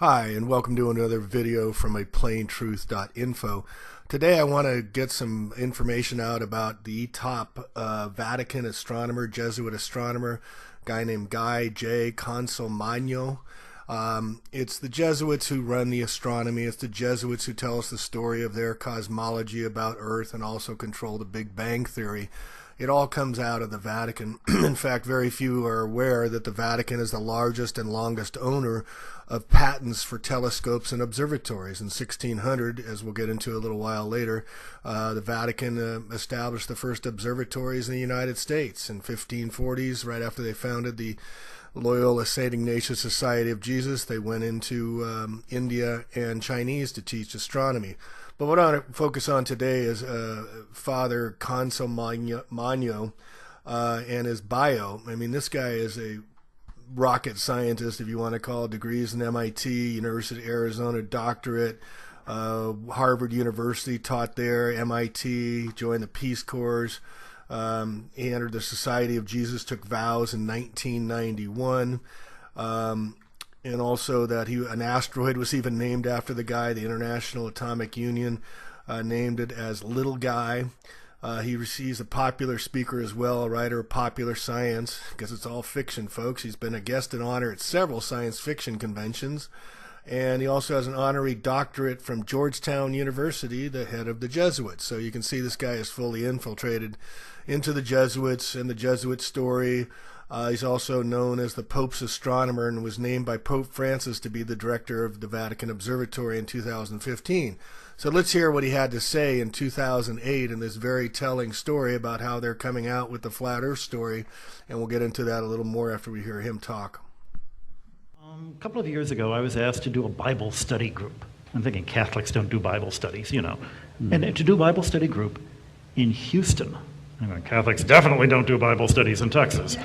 Hi, and welcome to another video from a plaintruth.info. Today I want to get some information out about the top Vatican astronomer, Jesuit astronomer, a guy named Guy J. Consolmagno. It's the Jesuits who run the astronomy. It's the Jesuits who tell us the story of their cosmology about Earth and also control the Big Bang Theory. It all comes out of the Vatican. In fact, very few are aware that the Vatican is the largest and longest owner of patents for telescopes and observatories. In 1600, as we'll get into a little while later, the Vatican established the first observatories in the United States. In 1540s, right after they founded the Loyola St. Ignatius Society of Jesus, they went into India and Chinese to teach astronomy. But what I want to focus on today is Father Consolmagno and his bio. I mean, this guy is a rocket scientist, if you want to call it, degrees in MIT, University of Arizona, doctorate, Harvard University, taught there, MIT, joined the Peace Corps. He entered the Society of Jesus, took vows in 1991. And also that an asteroid was even named after the guy. The International Atomic Union named it as Little Guy. He's a popular speaker as well, a writer of popular science, because it's all fiction, folks. He's been a guest in honor at several science fiction conventions. And he also has an honorary doctorate from Georgetown University, the head of the Jesuits. So you can see this guy is fully infiltrated into the Jesuits and the Jesuit story. He's also known as the Pope's astronomer and was named by Pope Francis to be the director of the Vatican Observatory in 2015. So let's hear what he had to say in 2008 in this very telling story about how they're coming out with the Flat Earth story, and we'll get into that a little more after we hear him talk. A couple of years ago, I was asked to do a Bible study group. I'm thinking Catholics don't do Bible studies, you know. And to do a Bible study group in Houston. I'm going, Catholics definitely don't do Bible studies in Texas.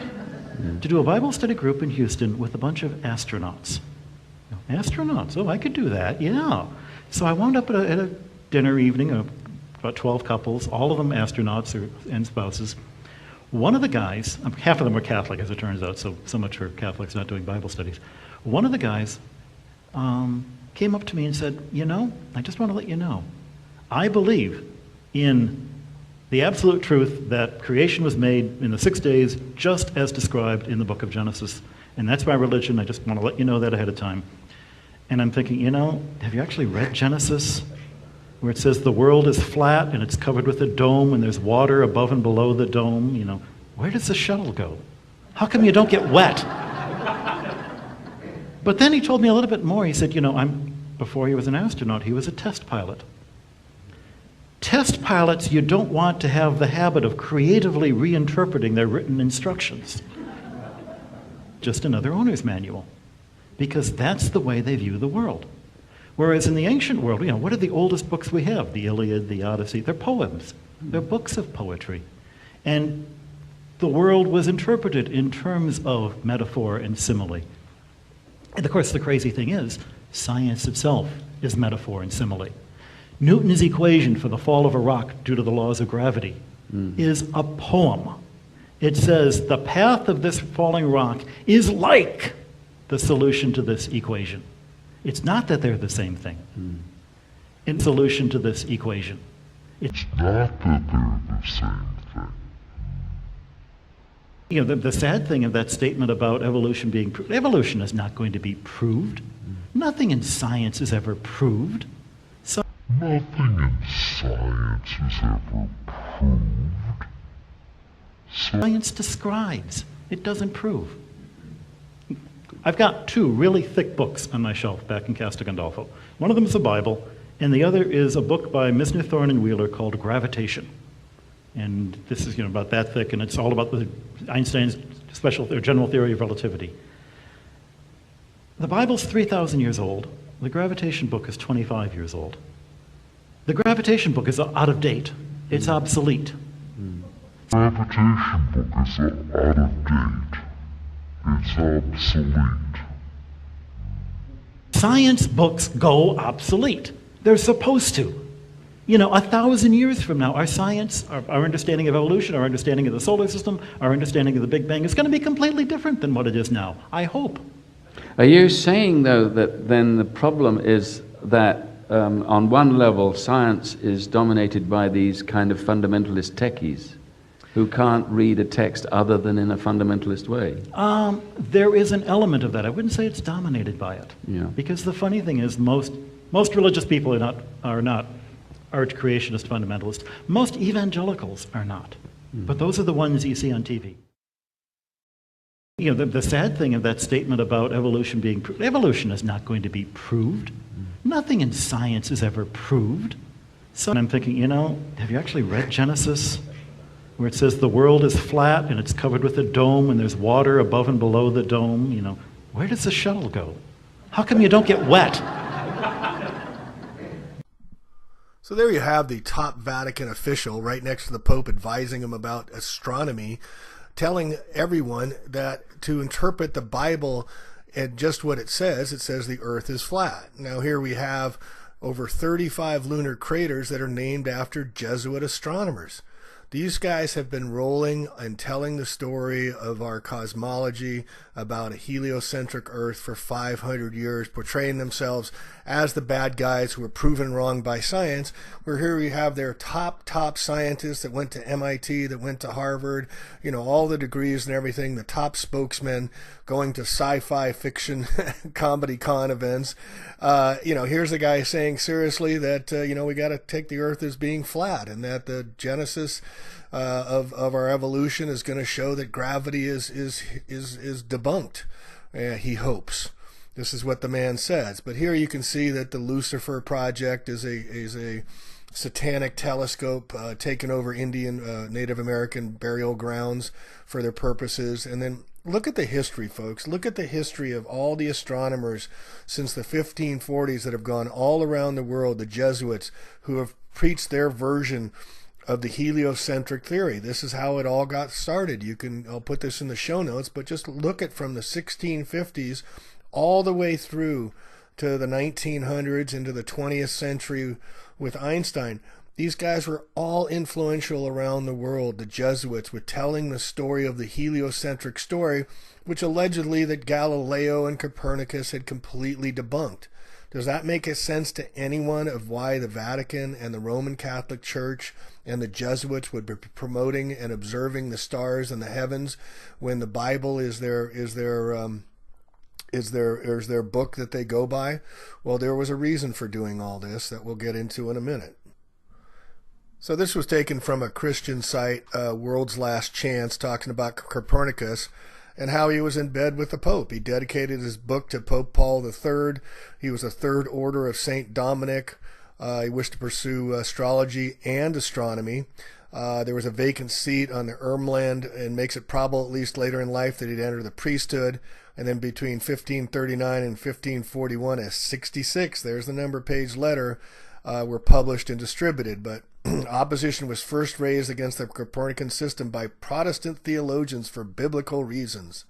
To do a Bible study group in Houston with a bunch of astronauts. Astronauts, oh, I could do that, yeah. So I wound up at a dinner evening of about 12 couples, all of them astronauts and spouses. One of the guys, half of them were Catholic as it turns out, so much for Catholics not doing Bible studies. One of the guys came up to me and said, you know, I just want to let you know, I believe in the absolute truth that creation was made in the 6 days just as described in the book of Genesis. And that's my religion. I just want to let you know that ahead of time. And I'm thinking, you know, have you actually read Genesis? Where it says the world is flat and it's covered with a dome and there's water above and below the dome, you know. Where does the shuttle go? How come you don't get wet? But then he told me a little bit more. He said, you know, before he was an astronaut, he was a test pilot. Test pilots, you don't want to have the habit of creatively reinterpreting their written instructions. Just another owner's manual. Because that's the way they view the world. Whereas in the ancient world, you know, what are the oldest books we have? The Iliad, the Odyssey, they're poems. They're books of poetry. And the world was interpreted in terms of metaphor and simile. And of course, the crazy thing is, science itself is metaphor and simile. Newton's equation for the fall of a rock due to the laws of gravity is a poem. It says the path of this falling rock is like the solution to this equation. It's not that they're the same thing. In solution to this equation. It's not that they're the same thing. You know, the sad thing of that statement about evolution being proved, evolution is not going to be proved. Nothing in science is ever proved. Nothing in science is ever proved. Science describes, it doesn't prove. I've got two really thick books on my shelf back in Castor Gandolfo. One of them is a Bible, and the other is a book by Misner, Thorne, and Wheeler called Gravitation. And this is, you know, about that thick, and it's all about Einstein's general theory of relativity. The Bible's 3,000 years old. The Gravitation book is 25 years old. The Gravitation book is out of date. It's obsolete. The Gravitation book is out of date. It's obsolete. Science books go obsolete. They're supposed to. You know, 1,000 years from now, our science, our understanding of evolution, our understanding of the solar system, our understanding of the Big Bang is going to be completely different than what it is now. I hope. Are you saying, though, that then the problem is that on one level science is dominated by these kind of fundamentalist techies who can't read a text other than in a fundamentalist way? There is an element of that. I wouldn't say it's dominated by it. Yeah. Because the funny thing is most religious people are not arch creationist fundamentalists. Most evangelicals are not. But those are the ones you see on TV. You know, the sad thing of that statement about evolution being proved, evolution is not going to be proved. Nothing in science is ever proved. So I'm thinking, you know, have you actually read Genesis? Where it says the world is flat and it's covered with a dome and there's water above and below the dome, you know. Where does the shuttle go? How come you don't get wet? So there you have the top Vatican official right next to the Pope advising him about astronomy, telling everyone that to interpret the Bible and just what it says the earth is flat. Now here we have over 35 lunar craters that are named after Jesuit astronomers. These guys have been rolling and telling the story of our cosmology about a heliocentric Earth for 500 years, portraying themselves as the bad guys who were proven wrong by science. Where here we have their top scientists that went to MIT, that went to Harvard, you know, all the degrees and everything, the top spokesmen going to sci-fi fiction comedy con events. You know, here's a guy saying seriously that, you know, we got to take the Earth as being flat, and that the genesis of our evolution is going to show that gravity is debunked. He hopes. This is what the man says. But here you can see that the Lucifer Project is a satanic telescope taking over Indian Native American burial grounds for their purposes. And then look at the history, folks. Look at the history of all the astronomers since the 1540s that have gone all around the world, the Jesuits, who have preached their version of the heliocentric theory. This is how it all got started. I'll put this in the show notes, but just look at from the 1650s all the way through to the 1900s into the 20th century with Einstein. These guys were all influential around the world. The Jesuits were telling the story of the heliocentric story, which allegedly that Galileo and Copernicus had completely debunked. Does that make a sense to anyone of why the Vatican and the Roman Catholic Church and the Jesuits would be promoting and observing the stars in the heavens when the Bible is their book that they go by? Well, there was a reason for doing all this that we'll get into in a minute. So this was taken from a Christian site, World's Last Chance, talking about Copernicus and how he was in bed with the Pope. He dedicated his book to Pope Paul III. He was a Third Order of St. Dominic. He wished to pursue astrology and astronomy. There was a vacant seat on the Ermland, and makes it probable, at least later in life, that he'd enter the priesthood. And then between 1539 and 1541, a 66, there's the number page letter, were published and distributed. But opposition was first raised against the Copernican system by Protestant theologians for biblical reasons.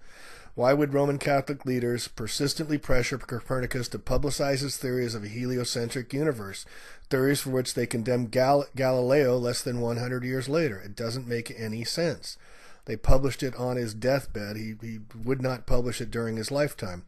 Why would Roman Catholic leaders persistently pressure Copernicus to publicize his theories of a heliocentric universe, theories for which they condemned Galileo less than 100 years later? It doesn't make any sense. They published it on his deathbed. He would not publish it during his lifetime.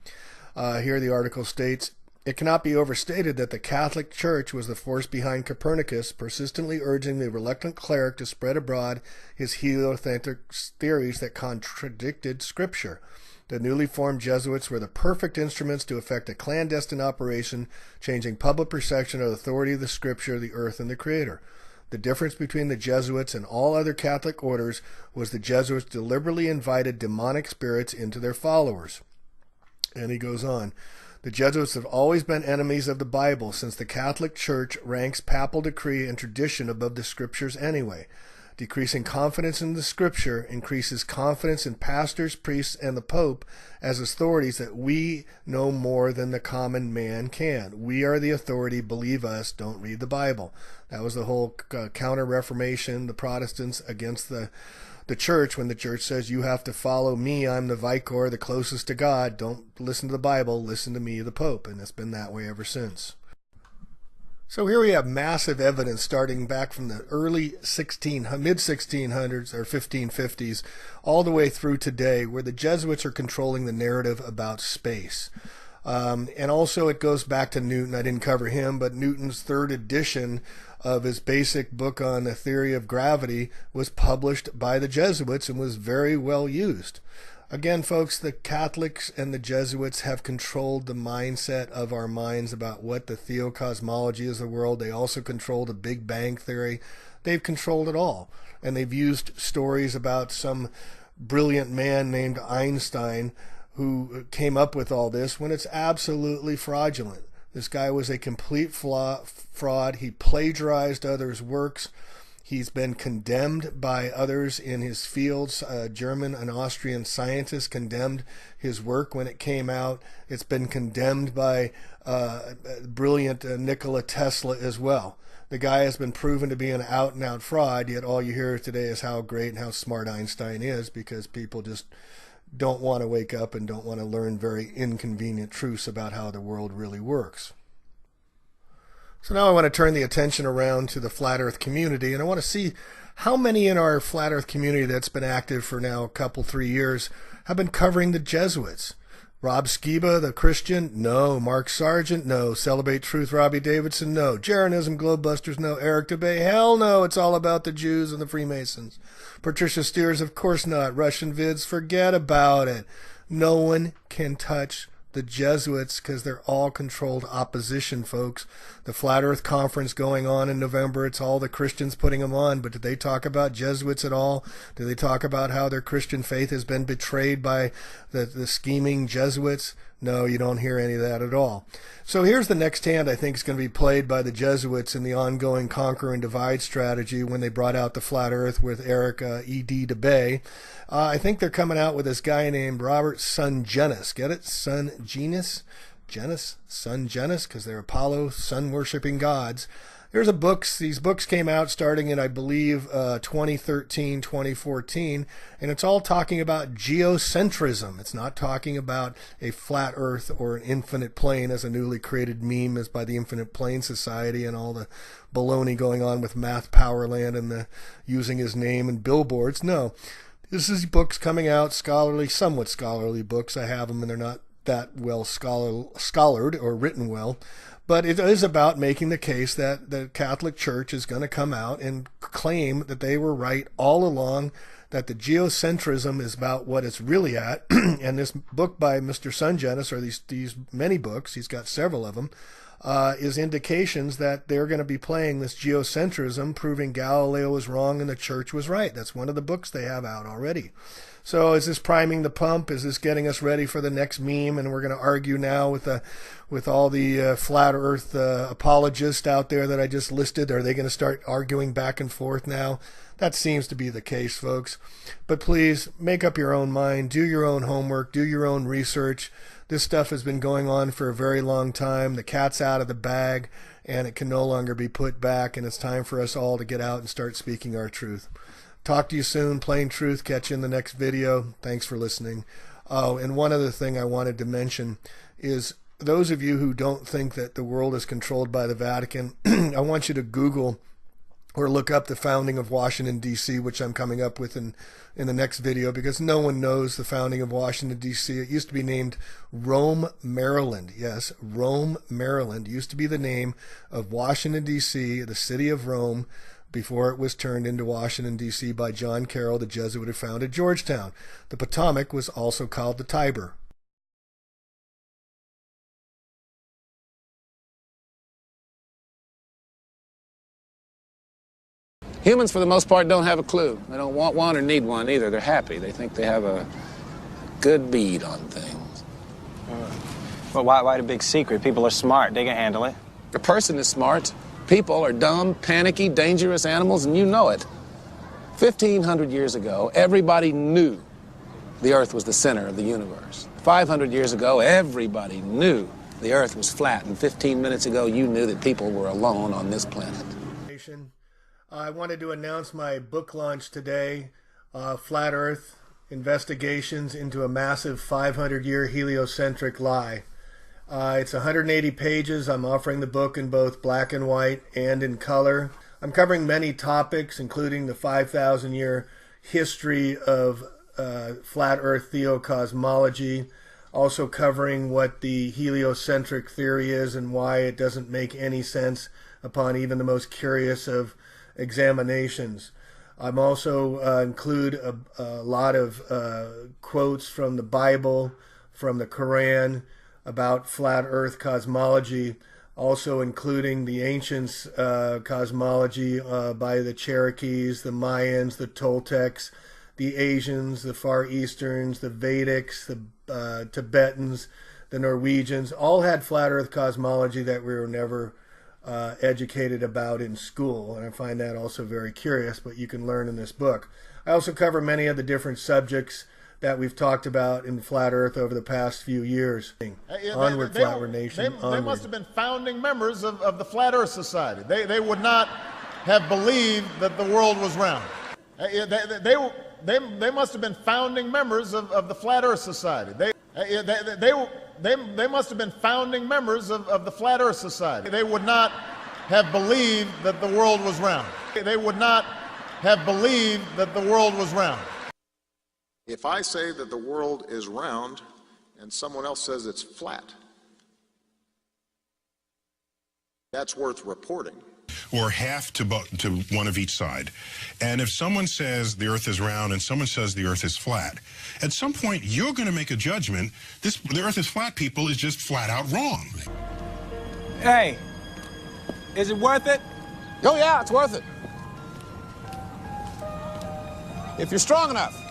Here the article states, "It cannot be overstated that the Catholic Church was the force behind Copernicus, persistently urging the reluctant cleric to spread abroad his heliocentric theories that contradicted Scripture. The newly formed Jesuits were the perfect instruments to effect a clandestine operation, changing public perception of the authority of the Scripture, the earth, and the Creator. The difference between the Jesuits and all other Catholic orders was the Jesuits deliberately invited demonic spirits into their followers." And he goes on, "The Jesuits have always been enemies of the Bible, since the Catholic Church ranks papal decree and tradition above the Scriptures anyway. Decreasing confidence in the Scripture increases confidence in pastors, priests, and the Pope as authorities that we know more than the common man can. We are the authority, believe us, don't read the Bible." That was the whole counter-reformation, the Protestants against the church, when the church says, you have to follow me, I'm the vicar, the closest to God, don't listen to the Bible, listen to me, the Pope. And it's been that way ever since. So here we have massive evidence starting back from the mid-1600s or 1550s all the way through today, where the Jesuits are controlling the narrative about space. And also it goes back to Newton. I didn't cover him, but Newton's third edition of his basic book on the theory of gravity was published by the Jesuits and was very well used. Again, folks, the Catholics and the Jesuits have controlled the mindset of our minds about what the theocosmology is of the world. They also control the Big Bang Theory. They've controlled it all. And they've used stories about some brilliant man named Einstein who came up with all this when it's absolutely fraudulent. This guy was a complete fraud. He plagiarized others' works. He's been condemned by others in his fields. German and Austrian scientists condemned his work when it came out. It's been condemned by brilliant Nikola Tesla as well. The guy has been proven to be an out-and-out fraud, yet all you hear today is how great and how smart Einstein is, because people just don't want to wake up and don't want to learn very inconvenient truths about how the world really works. So now I want to turn the attention around to the Flat Earth community, and I want to see how many in our Flat Earth community that's been active for now a couple, 3 years have been covering the Jesuits. Rob Skiba, the Christian? No. Mark Sargent? No. Celebrate Truth, Robbie Davidson? No. Jeranism, Globebusters? No. Eric DeBay? Hell no. It's all about the Jews and the Freemasons. Patricia Steers? Of course not. Russian vids? Forget about it. No one can touch the Jesuits because they're all controlled opposition, folks. The Flat Earth Conference going on in November, it's all the Christians putting them on, but did they talk about Jesuits at all? Did they talk about how their Christian faith has been betrayed by the scheming Jesuits? No, you don't hear any of that at all. So here's the next hand I think is going to be played by the Jesuits in the ongoing conquer and divide strategy when they brought out the Flat Earth with Eric E.D. DeBay. I think they're coming out with this guy named Robert Sungenis. Get it? Sungenis? Sungenis, because they're Apollo sun-worshipping gods. There's these books came out starting in, I believe, 2013, 2014, and it's all talking about geocentrism. It's not talking about a flat earth or an infinite plane as a newly created meme as by the Infinite Plane Society and all the baloney going on with Math Powerland and the using his name in billboards. No, this is books coming out, somewhat scholarly books. I have them, and they're not that well scholared or written well. But it is about making the case that the Catholic Church is going to come out and claim that they were right all along, that the geocentrism is about what it's really at. And this book by Mr. Sungenis, or these many books, he's got several of them, is indications that they're going to be playing this geocentrism, proving Galileo was wrong and the Church was right. That's one of the books they have out already. So is this priming the pump? Is this getting us ready for the next meme? And we're going to argue now with all the flat earth apologists out there that I just listed. Are they going to start arguing back and forth now? That seems to be the case, folks. But please make up your own mind. Do your own homework. Do your own research. This stuff has been going on for a very long time. The cat's out of the bag, and it can no longer be put back. And it's time for us all to get out and start speaking our truth. Talk to you soon. Plain Truth. Catch you in the next video. Thanks for listening. Oh, and one other thing I wanted to mention is those of you who don't think that the world is controlled by the Vatican, I want you to Google or look up the founding of Washington, D.C., which I'm coming up with in the next video, because no one knows the founding of Washington, D.C. It used to be named Rome, Maryland. Yes, Rome, Maryland used to be the name of Washington, D.C., the city of Rome, before it was turned into Washington, D.C. by John Carroll, the Jesuit who founded Georgetown. The Potomac was also called the Tiber. Humans, for the most part, don't have a clue. They don't want one or need one either. They're happy. They think they have a good bead on things. Well, why the big secret? People are smart. They can handle it. A person is smart. People are dumb, panicky, dangerous animals, and you know it. 1,500 years ago, everybody knew the Earth was the center of the universe. 500 years ago, everybody knew the Earth was flat. And 15 minutes ago, you knew that people were alone on this planet. I wanted to announce my book launch today, Flat Earth Investigations into a Massive 500-Year Heliocentric Lie. It's 180 pages. I'm offering the book in both black and white and in color. I'm covering many topics, including the 5,000-year history of flat Earth theocosmology, also covering what the heliocentric theory is and why it doesn't make any sense upon even the most curious of examinations. I'm also include a lot of quotes from the Bible, from the Quran, about flat Earth cosmology, also including the ancients' cosmology by the Cherokees, the Mayans, the Toltecs, the Asians, the Far Easterns, the Vedics, the Tibetans, the Norwegians, all had flat Earth cosmology that we were never educated about in school, and I find that also very curious, but you can learn in this book. I also cover many of the different subjects that we've talked about in Flat Earth over the past few years. Onward, Flat Earth Nation, onward. They must have been founding members of the Flat Earth Society. They would not have believed that the world was round. They must have been founding members of the Flat Earth Society. They must have been founding members of the Flat Earth Society. They would not have believed that the world was round. They would not have believed that the world was round. If I say that the world is round and someone else says it's flat, that's worth reporting. Or half to one of each side. And if someone says the Earth is round and someone says the Earth is flat, at some point you're going to make a judgment. The Earth is flat, people, is just flat out wrong. Hey, is it worth it? Oh yeah, it's worth it. If you're strong enough.